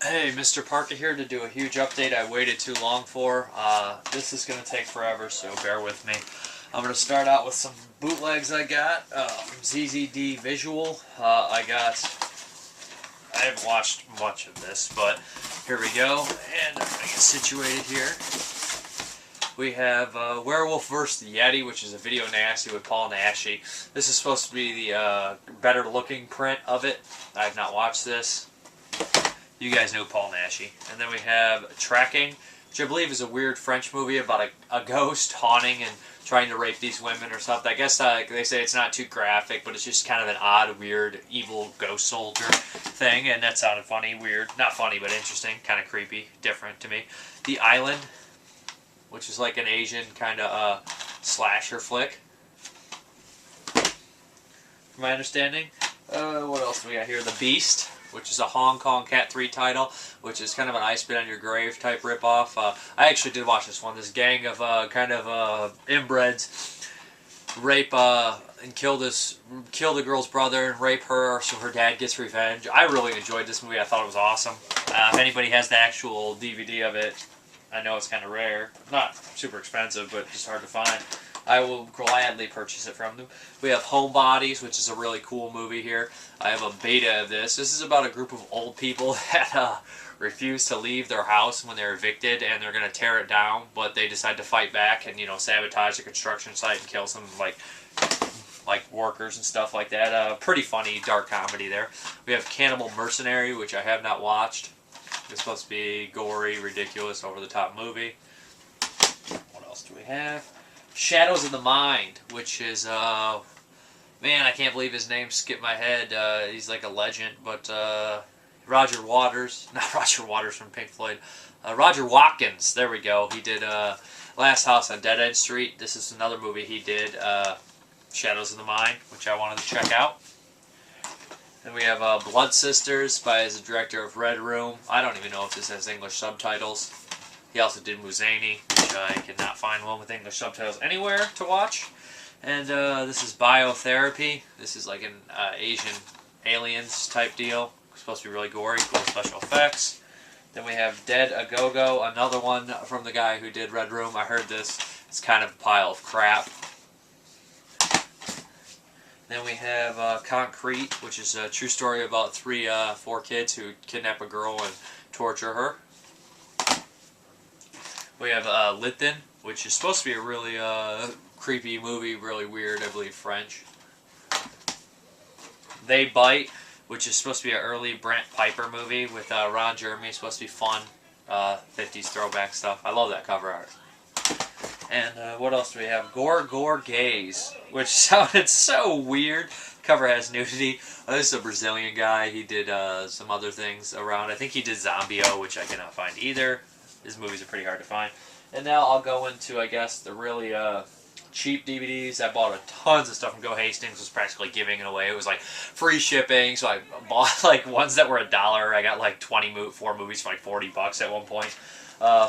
Hey, Mrparka here to do a huge update I waited too long for. This is going to take forever, so bear with me. I'm going to start out with some bootlegs I got from ZZD Visual. I haven't watched much of this, but here we go. And I'm going to get situated here. We have Werewolf vs. the Yeti, which is a video nasty with Paul Naschy. This is supposed to be the better looking print of it. I have not watched this. You guys know Paul Naschy. And then we have Tracking, which I believe is a weird French movie about a ghost haunting and trying to rape these women or something. I guess they say it's not too graphic, but it's just kind of an odd, weird, evil ghost soldier thing. And that sounded funny, weird. Not funny, but interesting. Kind of creepy, different to me. The Island, which is like an Asian kind of slasher flick, from my understanding. What else do we got here? The Beast, which is a Hong Kong Cat 3 title, which is kind of an I Spit on Your Grave type ripoff. I actually did watch this one. This gang of inbreds rape and kill the girl's brother and rape her so her dad gets revenge. I really enjoyed this movie. I thought it was awesome. If anybody has the actual DVD of it, I know it's kind of rare. Not super expensive, but just hard to find. I will gladly purchase it from them. We have Homebodies, which is a really cool movie here. I have a beta of this. This is about a group of old people that refuse to leave their house when they're evicted, and they're going to tear it down, but they decide to fight back and, you know, sabotage the construction site and kill some, like workers and stuff like that. Pretty funny, dark comedy there. We have Cannibal Mercenary, which I have not watched. It's supposed to be gory, ridiculous, over-the-top movie. What else do we have? Shadows of the Mind, which is, man, I can't believe his name skipped my head. He's like a legend, but Roger Waters, not Roger Waters from Pink Floyd, Roger Watkins, there we go. He did Last House on Dead End Street. This is another movie he did, Shadows of the Mind, which I wanted to check out. Then we have Blood Sisters by the director of Red Room. I don't even know if this has English subtitles. He also did Muzani, which I cannot find one with English subtitles anywhere to watch. And this is Biotherapy. This is like an Asian aliens type deal. It's supposed to be really gory, cool special effects. Then we have Dead A Go-Go, another one from the guy who did Red Room. I heard this. It's kind of a pile of crap. Then we have Concrete, which is a true story about four kids who kidnap a girl and torture her. We have Litan, which is supposed to be a really creepy movie, really weird, I believe French. They Bite, which is supposed to be an early Brent Piper movie with Ron Jeremy. It's supposed to be fun, 50s throwback stuff. I love that cover art. And what else do we have? Gore Gaze, which sounded so weird. Cover has nudity. This is a Brazilian guy. He did some other things around. I think he did Zombio, which I cannot find either. His movies are pretty hard to find. And now I'll go into, I guess, the really cheap DVDs. I bought tons of stuff from Go Hastings. Was practically giving it away. It was like free shipping, so I bought like ones that were $1. I got like 4 movies for like $40 at one point.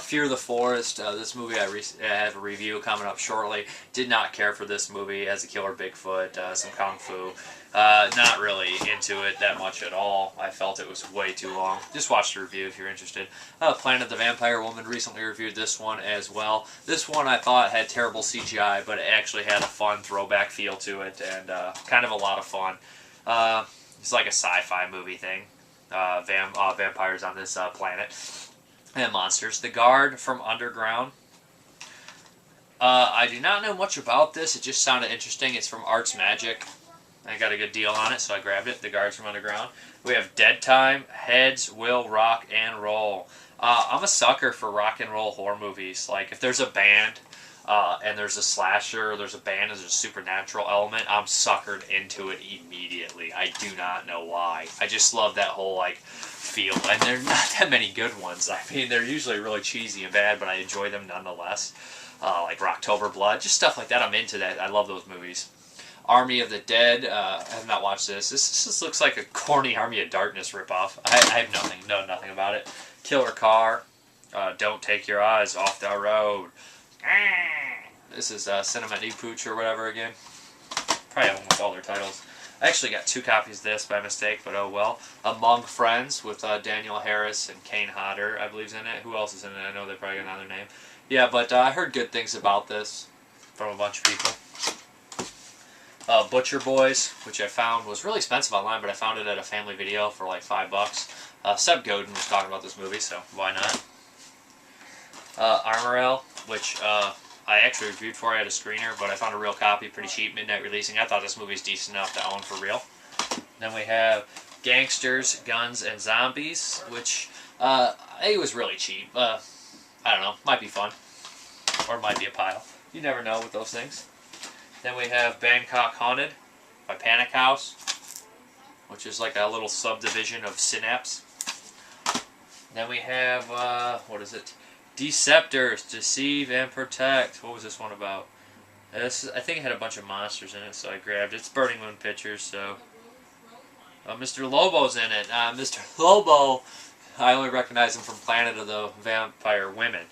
Fear the Forest. This movie I have a review coming up shortly. Did not care for this movie. As a killer Bigfoot, some kung fu. Not really into it that much at all. I felt it was way too long. Just watch the review if you're interested. Planet the Vampire Woman recently reviewed this one as well. This one I thought had terrible CGI, but it actually had a fun throwback feel to it and kind of a lot of fun. It's like a sci-fi movie thing. Vampires on this planet. And monsters. The Guard from Underground. I do not know much about this. It just sounded interesting. It's from Arts Magic. I got a good deal on it, so I grabbed it. The Guards from Underground. We have Deadtime. Heads Will Rock and Roll. I'm a sucker for rock and roll horror movies. Like, if there's a band and there's a slasher, there's a band, there's a supernatural element, I'm suckered into it immediately. I do not know why. I just love that whole, like, feel. And there are not that many good ones. I mean, they're usually really cheesy and bad, but I enjoy them nonetheless. Like Rocktober Blood, just stuff like that. I'm into that. I love those movies. Army of the Dead. I have not watched this. This just looks like a corny Army of Darkness ripoff. I have know nothing about it. Killer Car. Don't Take Your Eyes Off the Road. This is Cinema New Pooch or whatever again. Probably have almost all their titles. I actually got 2 copies of this by mistake, but oh well. Among Friends with Daniel Harris and Kane Hodder, I believe, is in it. Who else is in it? I know they probably got another name. Yeah, but I heard good things about this from a bunch of people. Butcher Boys, which I found was really expensive online, but I found it at a family video for like $5. Seb Godin was talking about this movie, so why not? Armynel, which I actually reviewed for. I had a screener, but I found a real copy, pretty cheap, midnight releasing. I thought this movie's decent enough to own for real. Then we have Gangsters, Guns, and Zombies, which it was really cheap. I don't know, might be fun, or might be a pile. You never know with those things. Then we have Bangkok Haunted by Panic House, which is like a little subdivision of Synapse. Then we have, what is it? Deceptors, Deceive and Protect. What was this one about? This, I think it had a bunch of monsters in it, so I grabbed it. It's Burning Moon Pictures, so... Mr. Lobo's in it. Mr. Lobo, I only recognize him from Planet of the Vampire Women.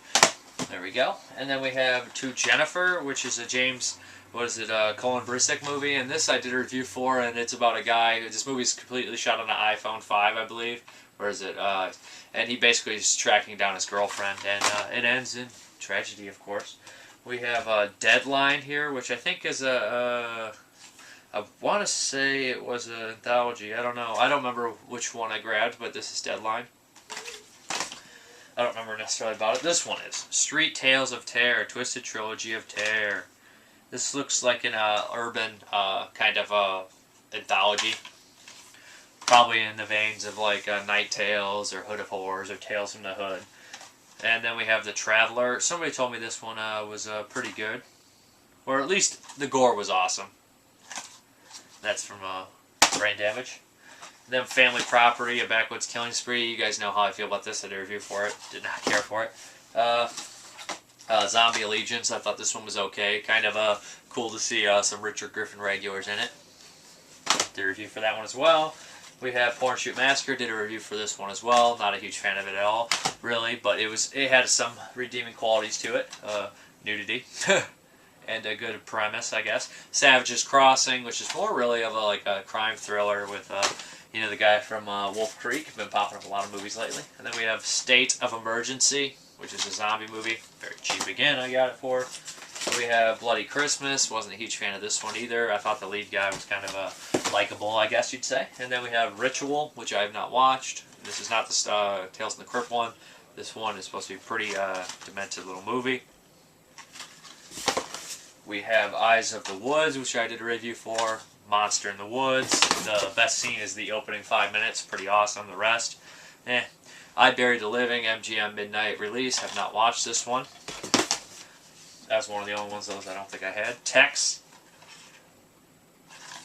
There we go. And then we have To Jennifer, which is a James... What is it, Colin Bristick movie, and this I did a review for, and it's about a guy, this movie's completely shot on an iPhone 5, I believe, or is it, and he basically is tracking down his girlfriend, and it ends in tragedy, of course. We have Deadline here, which I think is I want to say it was an anthology, I don't know, I don't remember which one I grabbed, but this is Deadline. I don't remember necessarily about it. This one is Street Tales of Terror, Twisted Trilogy of Terror. This looks like an urban kind of anthology. Probably in the veins of like Night Tales or Hood of Horrors or Tales from the Hood. And then we have The Traveler. Somebody told me this one was pretty good. Or at least the gore was awesome. That's from Brain Damage. And then Family Property, A Backwoods Killing Spree. You guys know how I feel about this. I did a review for it. Did not care for it. Zombie Allegiance, I thought this one was okay. Kind of cool to see some Richard Griffin regulars in it. Did a review for that one as well. We have Porn Shoot Massacre, did a review for this one as well. Not a huge fan of it at all, really, but it had some redeeming qualities to it. Nudity. And a good premise, I guess. Savage's Crossing, which is more really of a crime thriller with you know, the guy from Wolf Creek. Been popping up a lot of movies lately. And then we have State of Emergency, which is a zombie movie. Very cheap again, I got it for. We have Bloody Christmas. Wasn't a huge fan of this one either. I thought the lead guy was kind of likable, I guess you'd say. And then we have Ritual, which I have not watched. This is not the Tales from the Crypt one. This one is supposed to be a pretty demented little movie. We have Eyes of the Woods, which I did a review for. Monster in the Woods. The best scene is the opening 5 minutes. Pretty awesome. The rest, I Buried the Living, MGM Midnight release. Have not watched this one. That's one of the only ones those I don't think I had. Tex.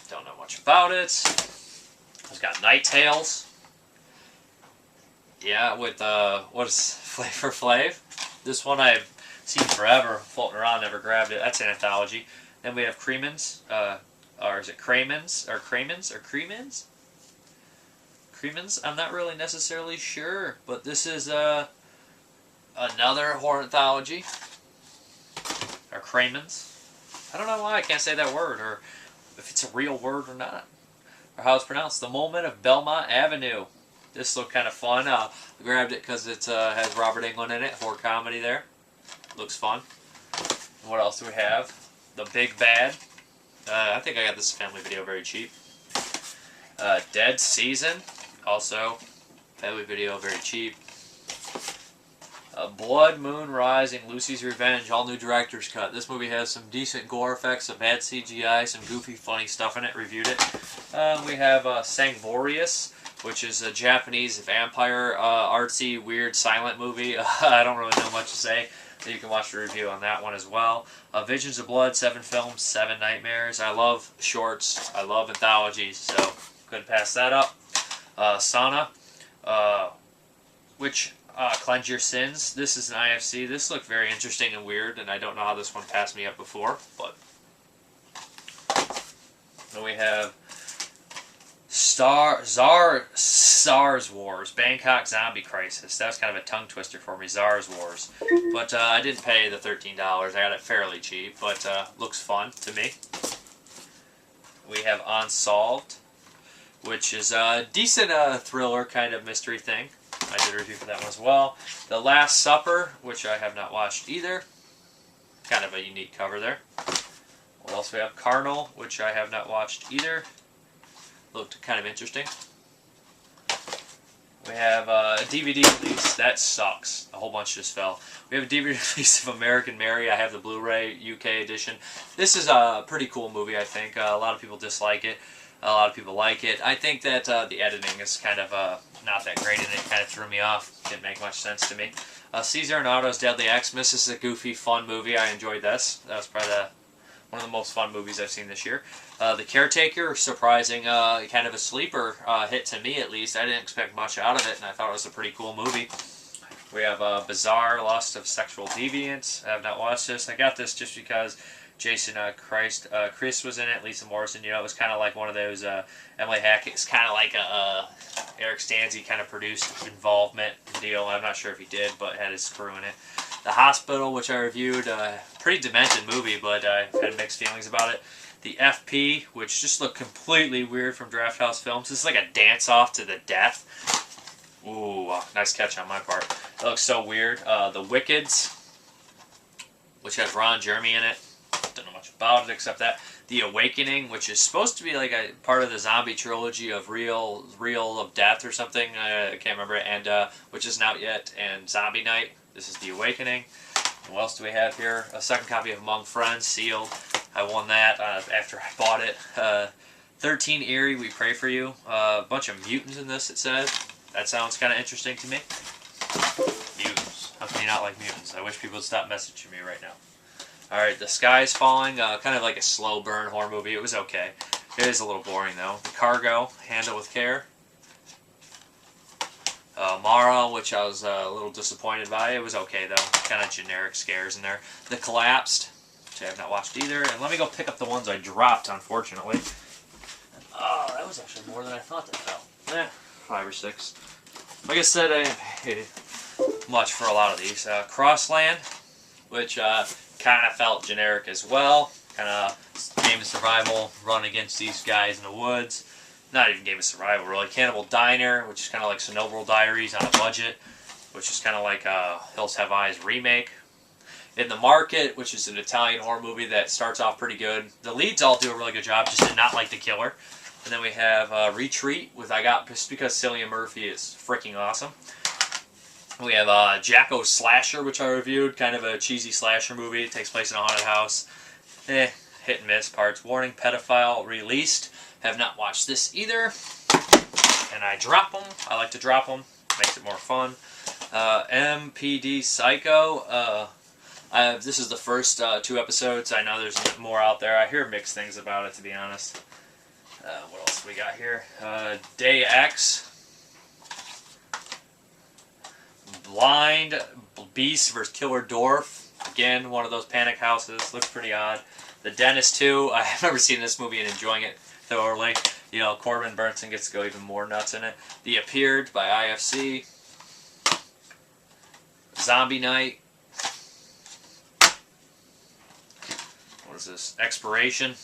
Don't know much about it. It's got Night Tales. Yeah, with what is Flavor Flav? This one I've seen forever, floating around, never grabbed it. That's an anthology. Then we have Cremins, or is it Cremins, or Cremins, or Cremins? Cremins? I'm not really necessarily sure, but this is another horror anthology. Or Cremins. I don't know why I can't say that word, or if it's a real word or not, or how it's pronounced. The Moment of Belmont Avenue. This looked kind of fun. I grabbed it because it has Robert Englund in it, horror comedy there. Looks fun. And what else do we have? The Big Bad. I think I got this family video very cheap. Dead Season. Also, family video very cheap. Blood Moon Rising, Lucy's Revenge, all new director's cut. This movie has some decent gore effects, some bad CGI, some goofy, funny stuff in it. Reviewed it. We have Sangvorious, which is a Japanese vampire, artsy, weird, silent movie. I don't really know much to say. So you can watch the review on that one as well. Visions of Blood, 7 films, 7 nightmares. I love shorts. I love anthologies, so couldn't pass that up. Sauna, which Cleanse Your Sins. This is an IFC. This looked very interesting and weird, and I don't know how this one passed me up before, but then we have SARS Wars, Bangkok Zombie Crisis. That was kind of a tongue twister for me, SARS Wars. But I didn't pay the $13. I got it fairly cheap, but looks fun to me. We have Unsolved, which is a decent thriller kind of mystery thing. I did a review for that one as well. The Last Supper, which I have not watched either. Kind of a unique cover there. What else we have? Carnal, which I have not watched either. Looked kind of interesting. We have a DVD release. That sucks. A whole bunch just fell. We have a DVD release of American Mary. I have the Blu-ray UK edition. This is a pretty cool movie, I think. A lot of people dislike it. A lot of people like it. I think that the editing is kind of not that great, and it kind of threw me off. Didn't make much sense to me. Caesar and Otto's Deadly Xmas. This is a goofy, fun movie. I enjoyed this. That was probably one of the most fun movies I've seen this year. The Caretaker, surprising, kind of a sleeper hit to me at least. I didn't expect much out of it, and I thought it was a pretty cool movie. We have Bizarre Lust of Sexual Deviance. I have not watched this. I got this just because Jason Chris was in it, Lisa Morrison. You know, it was kind of like one of those Emily Hackett's kind of like a Eric Stanzi kind of produced involvement deal. I'm not sure if he did, but had his crew in it. The Hospital, which I reviewed, pretty demented movie, but I had mixed feelings about it. The FP, which just looked completely weird from Draft House Films. This is like a dance-off to the death. Ooh, nice catch on my part. It looks so weird. The Wickeds, which has Ron Jeremy in it. Don't know much about it except that. The Awakening, which is supposed to be like a part of the zombie trilogy of Real of Death or something. I can't remember it. And which isn't out yet. And Zombie Night. This is The Awakening. And what else do we have here? A second copy of Among Friends, sealed. I won that after I bought it. 13 Eerie, We Pray For You. A bunch of mutants in this, it says. That sounds kind of interesting to me. Mutants. How can you not like mutants? I wish people would stop messaging me right now. Alright, The Sky Is Falling. Kind of like a slow burn horror movie. It was okay. It is a little boring, though. The Cargo, Handle With Care. Mara, which I was a little disappointed by. It was okay, though. Kind of generic scares in there. The Collapsed, which I have not watched either. And let me go pick up the ones I dropped, unfortunately. Oh, that was actually more than I thought that fell. 5 or 6. Like I said, I didn't pay much for a lot of these. Crossland, which kind of felt generic as well. Kind of game of survival, run against these guys in the woods. Not even game of survival, really. Cannibal Diner, which is kind of like Chernobyl Diaries on a budget, which is kind of like Hills Have Eyes remake. In the Market, which is an Italian horror movie that starts off pretty good. The leads all do a really good job, just did not like the killer. And then we have Retreat, with I got just because Cillian Murphy is freaking awesome. We have Jacko Slasher, which I reviewed, kind of a cheesy slasher movie. It takes place in a haunted house. Hit and miss parts. Warning, Pedophile, released. Have not watched this either. And I drop them. I like to drop them. Makes it more fun. MPD Psycho. This is the first 2 episodes. I know there's more out there. I hear mixed things about it, to be honest. What else we got here? Day X. Blind Beast vs. Killer Dwarf. Again, one of those panic houses. Looks pretty odd. The Dentist 2. I have never seen this movie and enjoying it thoroughly. You know, Corbin Burnson gets to go even more nuts in it. The Appeared by IFC. Zombie Night. What is this? Expiration.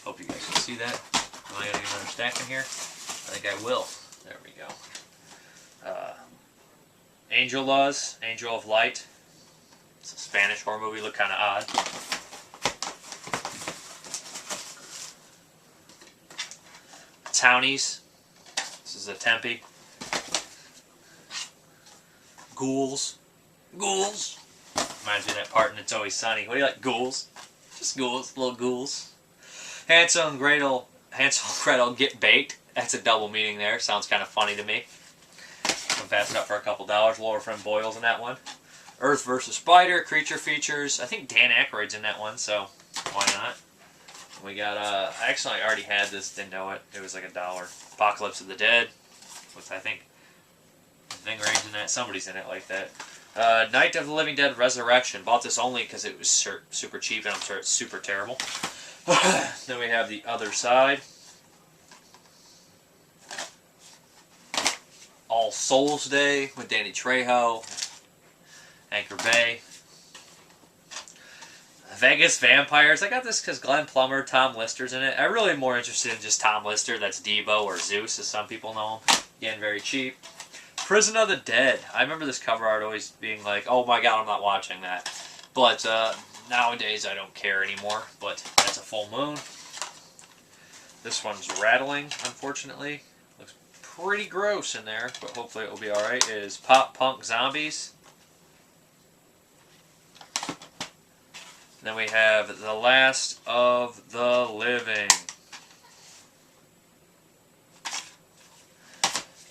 Hope you guys can see that. Am I going to get another stack in here? I think I will. There we go. Angel Laws, Angel of Light. It's a Spanish horror movie, look kind of odd. Townies. This is a Tempe. Ghouls. Ghouls. Reminds me of that part in It's Always Sunny. What do you like? Ghouls. Just ghouls. Little ghouls. Hansel and Gretel Get Baked. That's a double meaning there. Sounds kind of funny to me. I'm passing up for a couple dollars. Laura Friend Boyle's in that one. Earth vs. Spider, Creature Features. I think Dan Aykroyd's in that one, so why not? We got, I actually already had this, didn't know it. It was like $1. Apocalypse of the Dead, with I think Range in that. Somebody's in it like that. Night of the Living Dead Resurrection. Bought this only because it was super cheap, and I'm sure it's super terrible. Then we have The Other Side. All Souls Day with Danny Trejo. Anchor Bay. Vegas Vampires. I got this because Glenn Plummer, Tom Lister's in it. I'm really more interested in just Tom Lister. That's Devo or Zeus, as some people know him. Again, very cheap. Prison of the Dead. I remember this cover art always being like, oh my god, I'm not watching that. But nowadays I don't care anymore. But that's a full moon. This one's rattling, unfortunately. Looks pretty gross in there, but hopefully it will be alright. It is Pop Punk Zombies. Then we have The Last of the Living.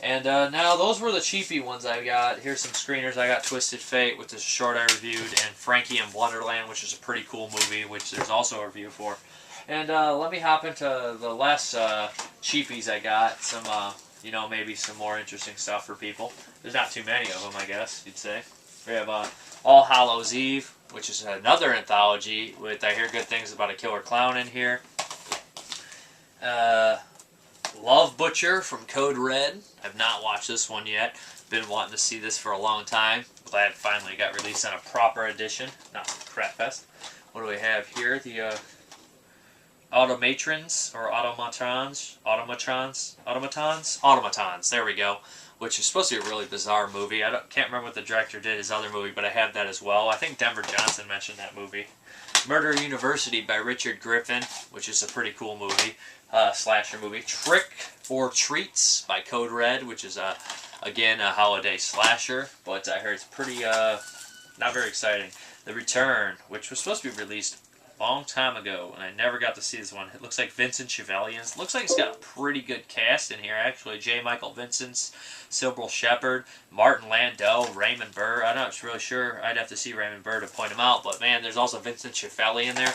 And now those were the cheapy ones I got. Here's some screeners. I got Twisted Fate, which is a short I reviewed, and Frankie and Wonderland, which is a pretty cool movie, which there's also a review for. And let me hop into the less cheapies I got. Some, you know, maybe some more interesting stuff for people. There's not too many of them, I guess you'd say. We have All Hallows Eve, which is another anthology with I hear good things about a killer clown in here. Love Butcher from Code Red. I've not watched this one yet. Been wanting to see this for a long time. Glad it finally got released on a proper edition, not Crap Fest. What do we have here? The Automatrons or Automatons. There we go. Which is supposed to be a really bizarre movie. I can't remember what the director did his other movie, but I have that as well. I think Denver Johnson mentioned that movie. Murder University by Richard Griffin, which is a pretty cool movie, slasher movie. Trick or Treats by Code Red, which is again a holiday slasher, but I heard it's pretty not very exciting. The Return, which was supposed to be released a long time ago, and I never got to see this one. It looks like Vincent Chevalier. Looks like it's got a pretty good cast in here, actually. J. Michael Vincent, Sybil Shepherd, Martin Landau, Raymond Burr. I'm not really sure. I'd have to see Raymond Burr to point him out, but man, there's also Vincent Chevalier in there.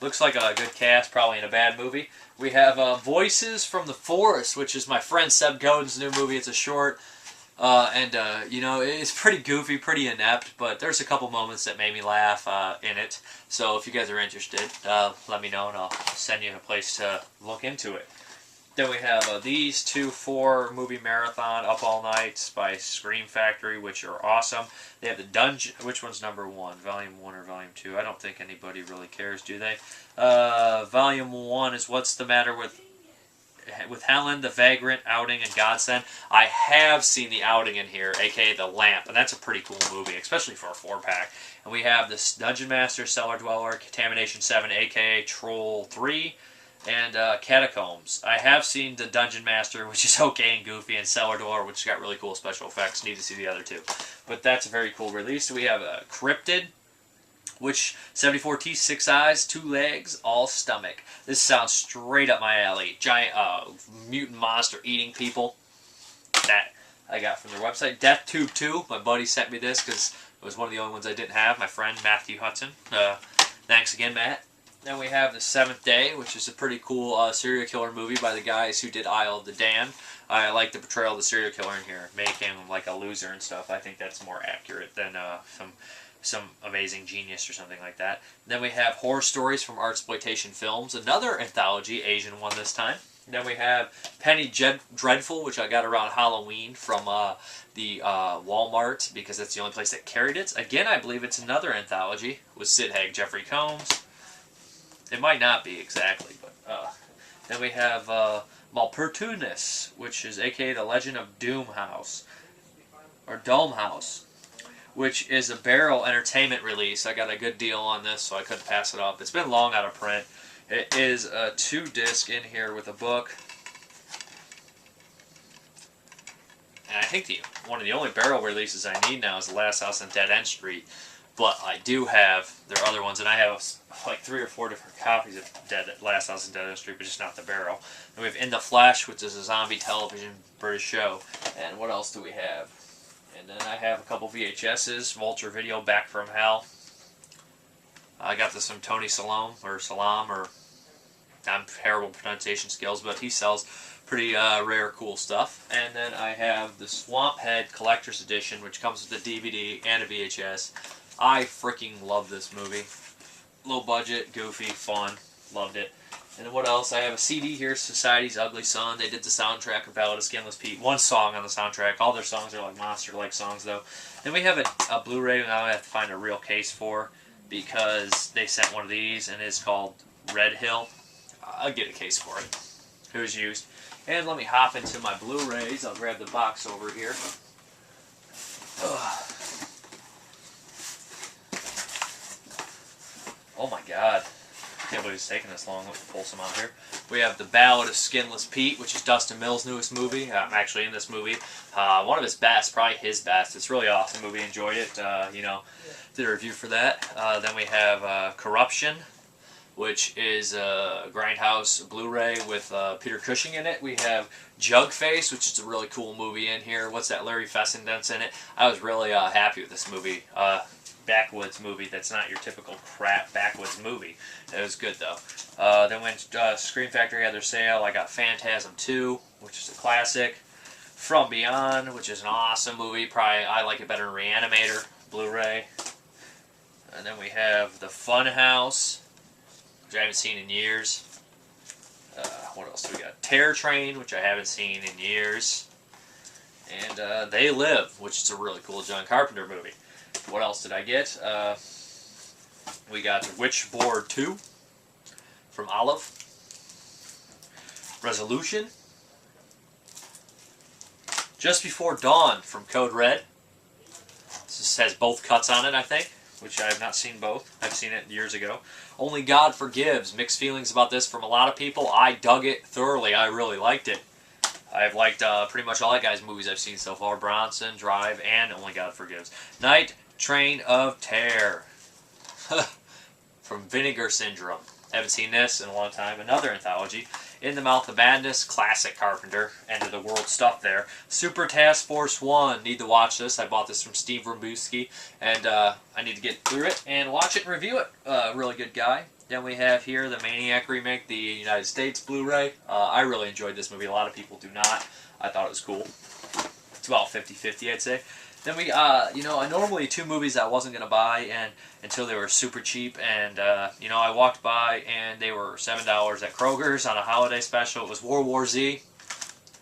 Looks like a good cast, probably in a bad movie. We have Voices from the Forest, which is my friend Seb Godin's new movie. It's a short. You know, it's pretty goofy, pretty inept, but there's a couple moments that made me laugh in it. So if you guys are interested, let me know and I'll send you a place to look into it. Then we have these 2 movie marathon Up All Nights by Scream Factory, which are awesome. They have the Dungeon, which one's number 1? Volume 1 or Volume 2? I don't think anybody really cares, do they? Volume 1 is What's the Matter with Helen, the Vagrant, Outing, and Godsend. I have seen the Outing in here, aka The Lamp, and that's a pretty cool movie, especially for a 4-pack. And we have this Dungeon Master, Cellar Dweller, Contamination 7, aka Troll 3, and Catacombs. I have seen the Dungeon Master, which is okay and goofy, and Cellar Dweller, which has got really cool special effects. Need to see the other 2. But that's a very cool release. We have Cryptid, which 74 teeth, 6 eyes, 2 legs, all stomach. This sounds straight up my alley. Giant mutant monster eating people. That I got from their website. Death Tube 2. My buddy sent me this because it was one of the only ones I didn't have. My friend Matthew Hudson. Thanks again, Matt. Then we have The Seventh Day, which is a pretty cool serial killer movie by the guys who did Isle of the Damned. I like the portrayal of the serial killer in here, making him like a loser and stuff. I think that's more accurate than some amazing genius or something like that. Then we have Horror Stories from Artsploitation Films, another anthology, Asian one this time. Then we have Penny Dreadful, which I got around Halloween from the Walmart, because that's the only place that carried it. Again, I believe it's another anthology with Sid Haig, Jeffrey Combs. It might not be exactly, but then we have Mrparka, which is aka The Legend of Doom House, or Dome House, which is a Barrel Entertainment release. I got a good deal on this, so I couldn't pass it up. It's been long out of print. It is a 2-disc in here with a book. And I think one of the only Barrel releases I need now is The Last House on Dead End Street. But I do have their other ones, and I have like 3 or 4 different copies of Last House on Dead End Street, but just not the Barrel. And we have In the Flesh, which is a zombie television British show. And what else do we have? And then I have a couple VHSs, Vulture Video, Back from Hell. I got this from Tony Salam, or I'm terrible pronunciation skills, but he sells pretty rare, cool stuff. And then I have the Swamp Head Collector's Edition, which comes with a DVD and a VHS. I freaking love this movie. Low budget, goofy, fun. Loved it. And then what else? I have a CD here, Society's Ugly Son. They did the soundtrack of Ballad of Skinless Pete. 1 song on the soundtrack. All their songs are like monster-like songs, though. Then we have a Blu-ray that I have to find a real case for. because they sent one of these, and it's called Red Hill. I'll get a case for it. It was used. And let me hop into my Blu-rays. I'll grab the box over here. Ugh. Oh my god. Can't believe it's taking this long. Let's pull some out here. We have The Ballad of Skinless Pete, which is Dustin Mills' newest movie. I'm actually in this movie. One of his best, probably his best. It's a really awesome movie. Enjoyed it. You know, did a review for that. Then we have Corruption, which is a Grindhouse Blu-ray with Peter Cushing in it. We have Jugface, which is a really cool movie in here. What's that? Larry Fessendent's in it. I was really happy with this movie. Backwoods movie that's not your typical crap Backwoods movie. It was good though. Then when Scream Factory had their sale, I got Phantasm 2, which is a classic. From Beyond, which is an awesome movie. Probably I like it better than Reanimator Blu-ray. And then we have The Funhouse, which I haven't seen in years. What else do we got? Terror Train, which I haven't seen in years. And They Live, which is a really cool John Carpenter movie. What else did I get? We got Witchboard 2 from Olive. Resolution. Just Before Dawn from Code Red. This has both cuts on it, I think, which I have not seen both. I've seen it years ago. Only God Forgives. Mixed feelings about this from a lot of people. I dug it thoroughly. I really liked it. I've liked pretty much all that guy's movies I've seen so far. Bronson, Drive, and Only God Forgives. Night Train of Terror from Vinegar Syndrome. Haven't seen this in a long time. Another anthology. In the Mouth of Madness, classic Carpenter. End of the world stuff there. Super Task Force 1. Need to watch this. I bought this from Steve Rumbuski, and I need to get through it and watch it and review it. Really good guy. Then we have here the Maniac remake, the United States Blu-ray. I really enjoyed this movie. A lot of people do not. I thought it was cool. It's about 50-50, I'd say. Then we, you know, normally 2 movies I wasn't going to buy until they were super cheap. And, you know, I walked by and they were $7 at Kroger's on a holiday special. It was World War Z.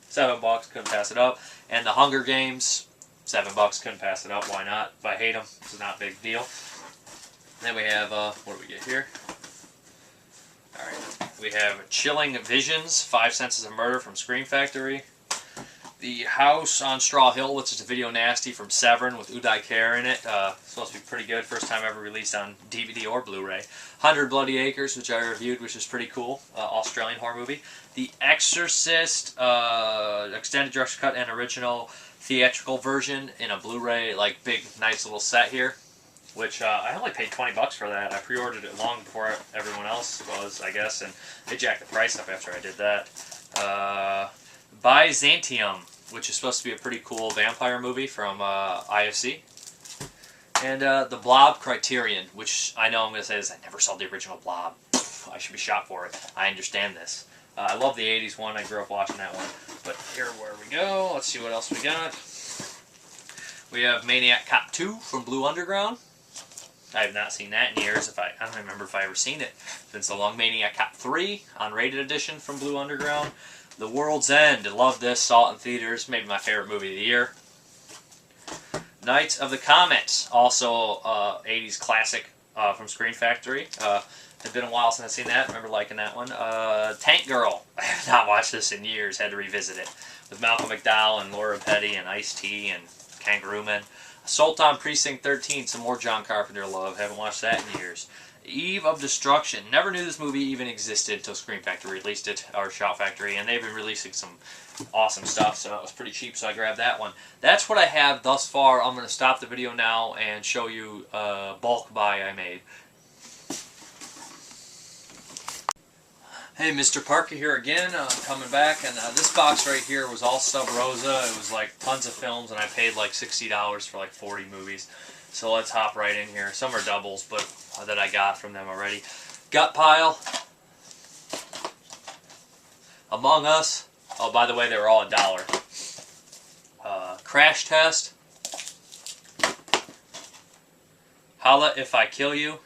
$7, couldn't pass it up. And The Hunger Games, $7, couldn't pass it up. Why not? If I hate them, it's not a big deal. Then we have, what do we get here? Alright, we have Chilling Visions, 5 Senses of Murder from Scream Factory. The House on Straw Hill, which is a video nasty from Severin with Uday Khair in it. Supposed to be pretty good. First time ever released on DVD or Blu-ray. 100 Bloody Acres, which I reviewed, which is pretty cool. Australian horror movie. The Exorcist, extended director's cut and original theatrical version in a Blu-ray, like big, nice little set here. Which I only paid $20 for that. I pre-ordered it long before everyone else was, I guess, and they jacked the price up after I did that. Byzantium, which is supposed to be a pretty cool vampire movie from IFC. And The Blob Criterion, which I know I'm going to say this, I never saw the original Blob. I should be shot for it. I understand this. I love the 80s one. I grew up watching that one. But here where we go. Let's see what else we got. We have Maniac Cop 2 from Blue Underground. I have not seen that in years. I don't remember if I ever seen it. It's been so long. Maniac Cop 3, unrated edition from Blue Underground. The World's End. I love this. Saw it in theaters. Maybe my favorite movie of the year. Knights of the Comet. Also 80s classic from Scream Factory. It's been a while since I've seen that. I remember liking that one. Tank Girl. I have not watched this in years. Had to revisit it. With Malcolm McDowell and Laura Petty and Ice-T and Kangaroo Man. Assault on Precinct 13, some more John Carpenter love. Haven't watched that in years. Eve of Destruction. Never knew this movie even existed until Scream Factory released it, or Shout Factory, and they've been releasing some awesome stuff, so it was pretty cheap, so I grabbed that one. That's what I have thus far. I'm going to stop the video now and show you a bulk buy I made. Hey, Mrparka here again, coming back, and this box right here was all Sub Rosa. It was like tons of films, and I paid like $60 for like 40 movies. So let's hop right in here. Some are doubles, but that I got from them already. Gut Pile. Among Us. Oh, by the way, they were all $1. Crash Test. Holla If I Kill You.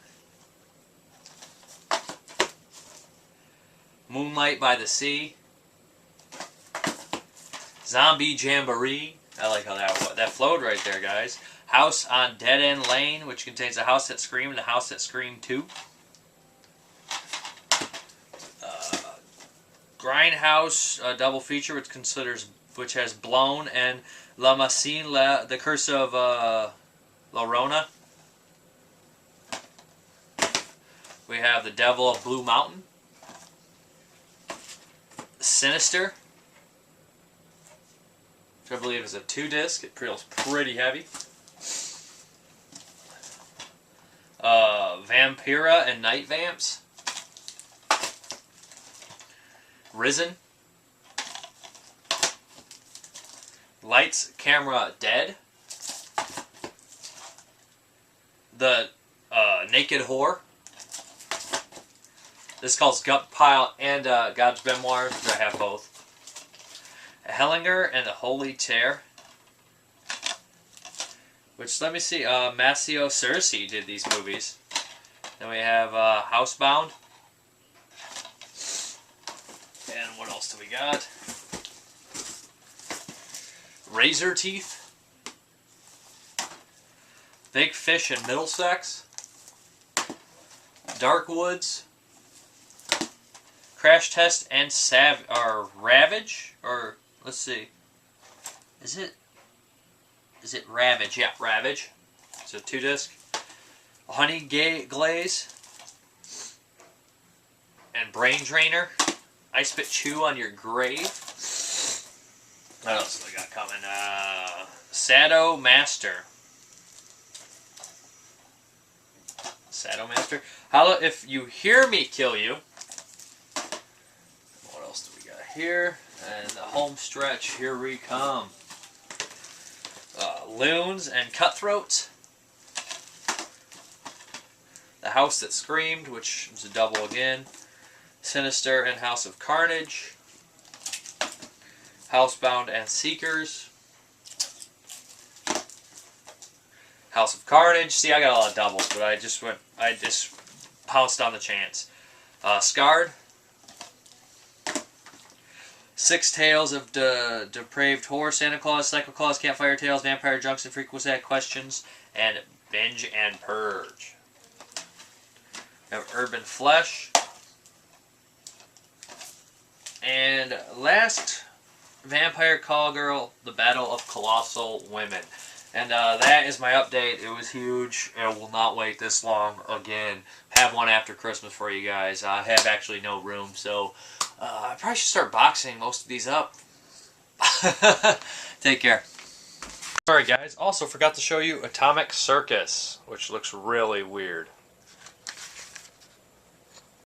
Moonlight by the Sea. Zombie Jamboree. I like how that flowed right there, guys. House on Dead End Lane, which contains The House That Screamed and The House That Screamed 2. Grindhouse double feature, which has Blown and La Machine, The Curse of La Llorona. We have The Devil of Blue Mountain. Sinister, which I believe is a 2-disc. It feels pretty heavy. Vampira and Night Vamps. Risen. Lights, Camera, Dead. The Naked Whore. This is called Gut Pile and God's Memoirs, which I have both. Hellinger and the Holy Tear. Which, let me see, Massio Cerci did these movies. Then we have Housebound. And what else do we got? Razor Teeth. Big Fish in Middlesex. Dark Woods. Crash Test and Ravage? Or, let's see. Is it Ravage? Yeah, Ravage. It's a 2-disc. Honey Glaze. And Brain Drainer. I Spit Chew on Your Grave. What else do we got coming? Sado Master. Sado Master. Holla If You Hear Me Kill You. What else do we got here? And the home stretch. Here we come. Loons and Cutthroats. The House That Screamed, which is a double again. Sinister and House of Carnage. Housebound and Seekers. House of Carnage. See, I got a lot of doubles, but I just pounced on the chance. Scarred. Six Tales of Depraved Horror, Santa Claus, Psycho Claus, Campfire Tales, Vampire Junks and Frequency Questions, and Binge and Purge. We have Urban Flesh. And last, Vampire Call Girl, The Battle of Colossal Women. And that is my update. It was huge. It will not wait this long again. Have one after Christmas for you guys. I have actually no room, so I probably should start boxing most of these up. Take care. Alright guys, also forgot to show you Atomic Circus, which looks really weird.